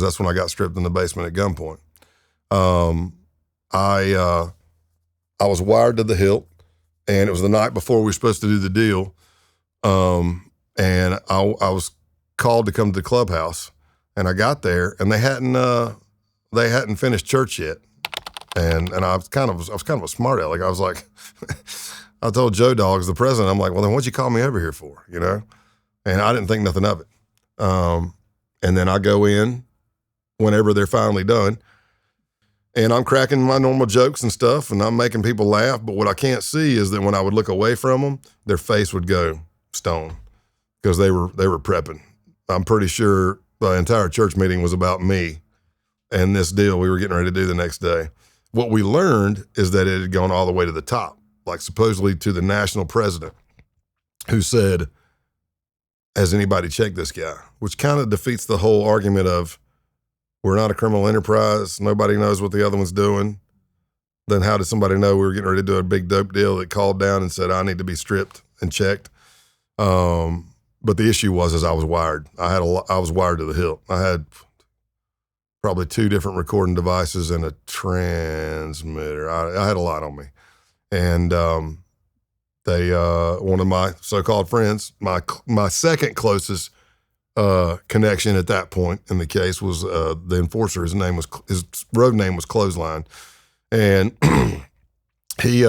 That's when I got stripped in the basement at gunpoint. Um, I was wired to the hilt, and it was the night before we were supposed to do the deal. And I was called to come to the clubhouse, and I got there, and they hadn't finished church yet, and I was kind of a smart aleck. I was like, I told Joe Dogs, the president, I'm like, well, then what'd you call me over here for, And I didn't think nothing of it. And then I go in whenever they're finally done, and I'm cracking my normal jokes and stuff, and I'm making people laugh. But what I can't see is that when I would look away from them, their face would go stone because they were prepping. I'm pretty sure the entire church meeting was about me and this deal we were getting ready to do the next day. What we learned is that it had gone all the way to the top, like supposedly to the national president, who said, has anybody checked this guy? Which kind of defeats the whole argument of, we're not a criminal enterprise. Nobody knows what the other one's doing. Then how did somebody know we were getting ready to do a big dope deal that called down and said, I need to be stripped and checked? But the issue was I was wired. I was wired to the hilt. I had probably 2 different recording devices and a transmitter. I had a lot on me. And they, one of my so-called friends, my second closest connection at that point in the case was the enforcer. His road name was Clothesline, and he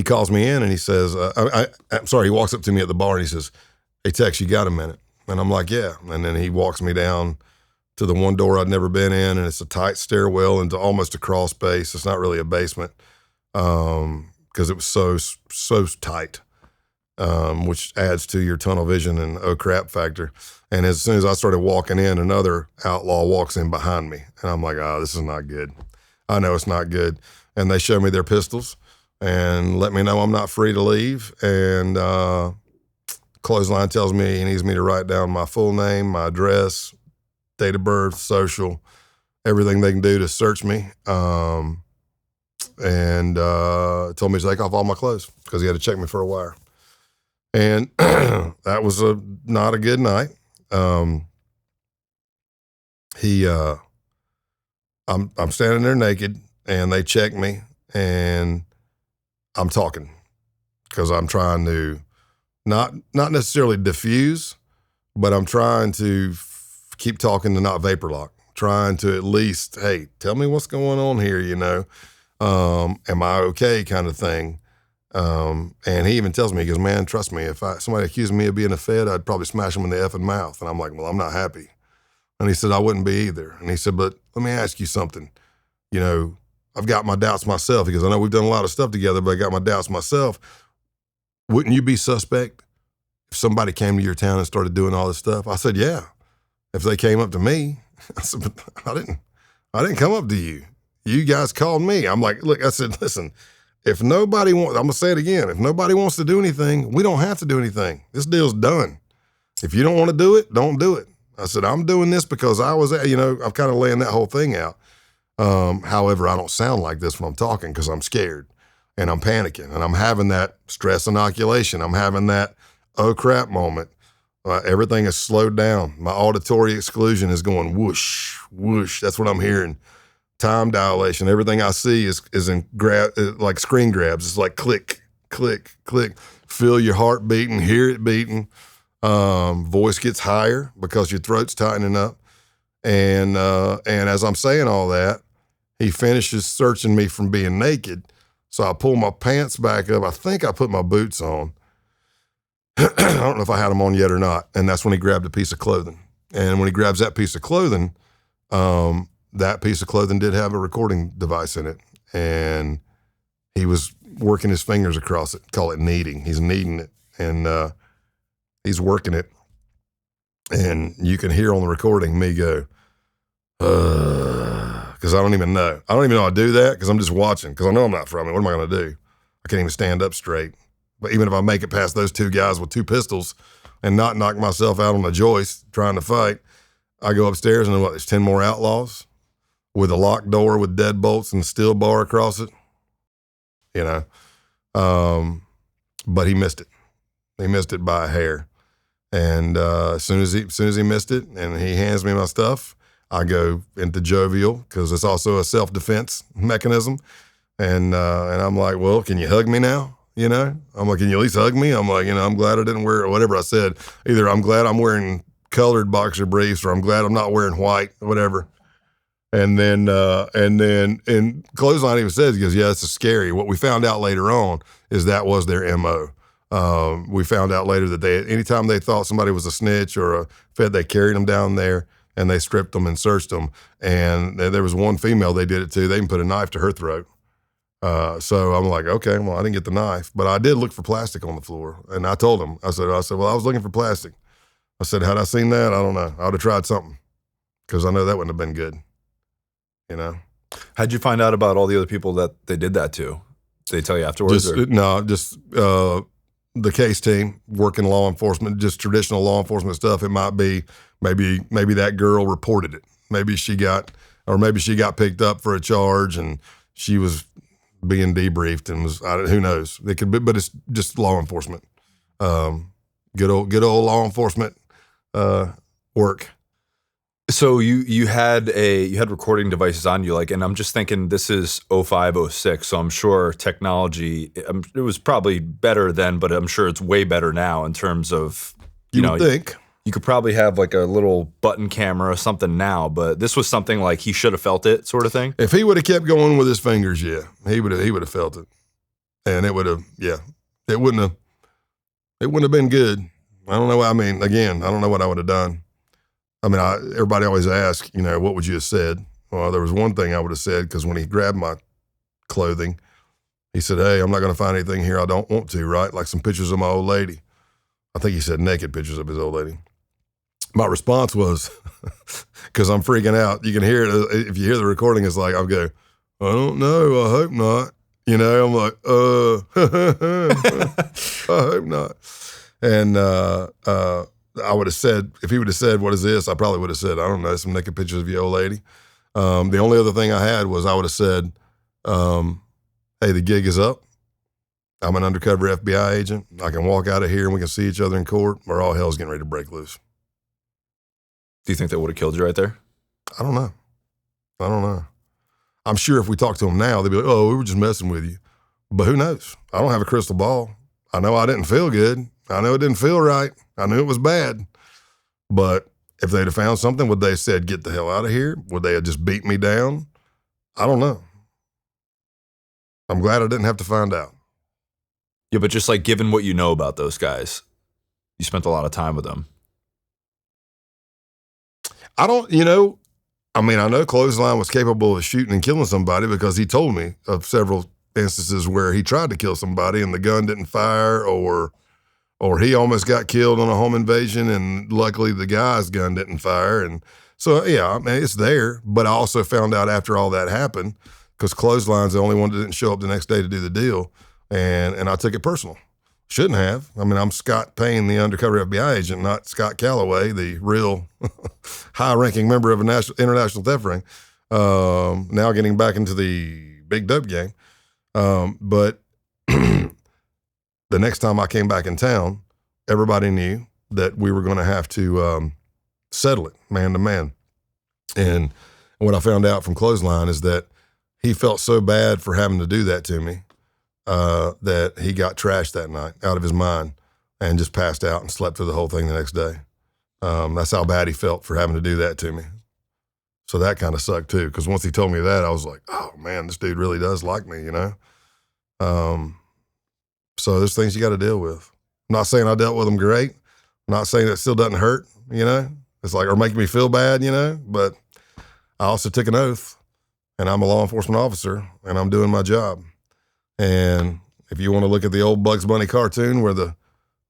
calls me in and he says, I'm sorry. He walks up to me at the bar and he says, "Hey Tex, you got a minute?" And I'm like, "Yeah." And then he walks me down to the one door I'd never been in, and it's a tight stairwell into almost a crawl space. It's not really a basement because it was so tight. Which adds to your tunnel vision and oh crap factor. And as soon as I started walking in, another outlaw walks in behind me. And I'm like, this is not good. I know it's not good. And they show me their pistols and let me know I'm not free to leave. And Clothesline tells me he needs me to write down my full name, my address, date of birth, social, everything they can do to search me. And told me to take off all my clothes because he had to check me for a wire. And that was not a good night. I'm standing there naked, and they check me, and I'm talking because I'm trying to not necessarily diffuse, but I'm trying to keep talking to not vapor lock, trying to at least, hey, tell me what's going on here, am I okay kind of thing. And he even tells me, he goes, "Man, trust me, if somebody accused me of being a Fed, I'd probably smash them in the effing mouth." And I'm like, "Well, I'm not happy." And he said, "I wouldn't be either." And he said, "But let me ask you something. I've got my doubts myself." He goes, "I know we've done a lot of stuff together, but I got my doubts myself. Wouldn't you be suspect if somebody came to your town and started doing all this stuff?" I said, "Yeah, if they came up to me." I said, "But I didn't come up to you. You guys called me." I'm like, "Look," I said, "Listen, if nobody wants," I'm going to say it again, "if nobody wants to do anything, we don't have to do anything. This deal's done. If you don't want to do it, don't do it." I said, "I'm doing this because I'm kind of laying that whole thing out. However, I don't sound like this when I'm talking because I'm scared and I'm panicking and I'm having that stress inoculation. I'm having that, oh crap moment. Everything is slowed down. My auditory exclusion is going whoosh, whoosh. That's what I'm hearing. Time dilation. Everything I see is in like screen grabs. It's like click, click, click. Feel your heart beating, hear it beating. Voice gets higher because your throat's tightening up. And as I'm saying all that, he finishes searching me from being naked. So I pull my pants back up. I think I put my boots on. I don't know if I had them on yet or not. And that's when he grabbed a piece of clothing. And when he grabs that piece of clothing, that piece of clothing did have a recording device in it, and he was working his fingers across it, call it kneading. He's kneading it, and he's working it, and you can hear on the recording me go, because I don't even know I do that because I'm just watching because I know I'm not from it. What am I going to do? I can't even stand up straight. But even if I make it past those 2 guys with 2 pistols and not knock myself out on the joist trying to fight, I go upstairs and there's 10 more outlaws with a locked door with deadbolts and steel bar across it, but he missed it. He missed it by a hair. And as soon as he missed it and he hands me my stuff, I go into jovial because it's also a self-defense mechanism. And I'm like, well, can you hug me now? You know, I'm like, can you at least hug me? I'm like, I'm glad I didn't wear, or whatever I said. Either I'm glad I'm wearing colored boxer briefs, or I'm glad I'm not wearing white, whatever. And then in Clothesline even says, he goes, yeah, this is scary. What we found out later on is that was their MO. We found out later that anytime they thought somebody was a snitch or a fed, they carried them down there and they stripped them and searched them. And there was one female they did it to. They even put a knife to her throat. So I'm like, okay, well, I didn't get the knife, but I did look for plastic on the floor. And I told him, I said, well, I was looking for plastic. I said, had I seen that, I don't know. I would have tried something because I know that wouldn't have been good. You know? How'd you find out about all the other people that they did that to? Did they tell you afterwards? Just the case team working law enforcement, just traditional law enforcement stuff. It might be maybe that girl reported it. Maybe she got picked up for a charge and she was being debriefed and who knows? It could be, but it's just law enforcement. Good old law enforcement work. So you had recording devices on you, like, and I'm just thinking this is 05, 06, so I'm sure technology, it was probably better then, but I'm sure it's way better now in terms of, you would think. You could probably have like a little button camera or something now, but this was something like he should have felt it, sort of thing. If he would have kept going with his fingers, yeah, he would have felt it, and it would have, it wouldn't have been good. I don't know. I mean, again, I don't know what I would have done. I mean, everybody always asks, what would you have said? Well, there was one thing I would have said, because when he grabbed my clothing, he said, hey, I'm not going to find anything here I don't want to, right? Like some pictures of my old lady. I think he said naked pictures of his old lady. My response was, because I'm freaking out, you can hear it, if you hear the recording, it's like, I'll go, I don't know, I hope not. I'm like, I hope not. And I would have said, if he would have said, what is this? I probably would have said, I don't know, some naked pictures of your old lady. The only other thing I had was I would have said, hey, the gig is up. I'm an undercover FBI agent. I can walk out of here and we can see each other in court, or all hell's getting ready to break loose. Do you think that would have killed you right there? I don't know. I'm sure if we talk to them now, they'd be like, oh, we were just messing with you. But who knows? I don't have a crystal ball. I know I didn't feel good. I know it didn't feel right. I knew it was bad. But if they'd have found something, would they have said, get the hell out of here? Would they have just beat me down? I don't know. I'm glad I didn't have to find out. Yeah, but just like given what you know about those guys, you spent a lot of time with them. I know Clothesline was capable of shooting and killing somebody because he told me of several instances where he tried to kill somebody and the gun didn't fire, or he almost got killed on a home invasion and luckily the guy's gun didn't fire. And so, yeah, I mean, it's there. But I also found out after all that happened, because Clothesline's the only one that didn't show up the next day to do the deal, and I took it personal. Shouldn't have. I mean, I'm Scott Payne, the undercover FBI agent, not Scott Calloway, the real high-ranking member of a international theft ring, now getting back into the big dope game. But the next time I came back in town, everybody knew that we were going to have to settle it man to man. And what I found out from Clothesline is that he felt so bad for having to do that to me that he got trashed that night out of his mind and just passed out and slept through the whole thing the next day. That's how bad he felt for having to do that to me. So that kind of sucked too, because once he told me that, I was like, oh man, this dude really does like me, So there's things you got to deal with. I'm not saying I dealt with them great. I'm not saying it still doesn't hurt, It's like, or making me feel bad, but I also took an oath, and I'm a law enforcement officer, and I'm doing my job. And if you want to look at the old Bugs Bunny cartoon where the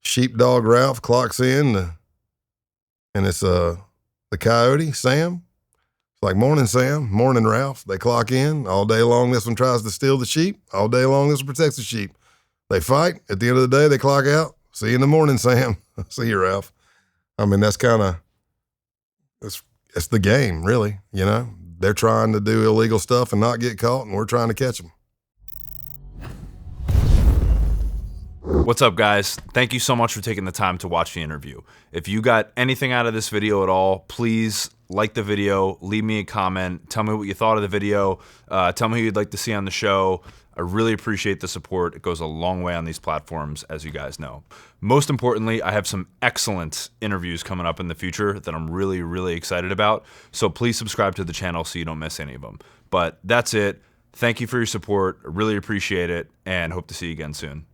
sheepdog Ralph clocks in, and it's the coyote, Sam. It's like, morning, Sam, morning, Ralph. They clock in. All day long, this one tries to steal the sheep. All day long, this one protects the sheep. They fight. At the end of the day, they clock out. See you in the morning, Sam. See you, Ralph. I mean, that's kind of, it's the game, really, They're trying to do illegal stuff and not get caught, and we're trying to catch them. What's up, guys? Thank you so much for taking the time to watch the interview. If you got anything out of this video at all, please like the video, leave me a comment, tell me what you thought of the video, tell me who you'd like to see on the show. I really appreciate the support. It goes a long way on these platforms, as you guys know. Most importantly, I have some excellent interviews coming up in the future that I'm really, really excited about. So please subscribe to the channel so you don't miss any of them. But that's it. Thank you for your support. I really appreciate it, and hope to see you again soon.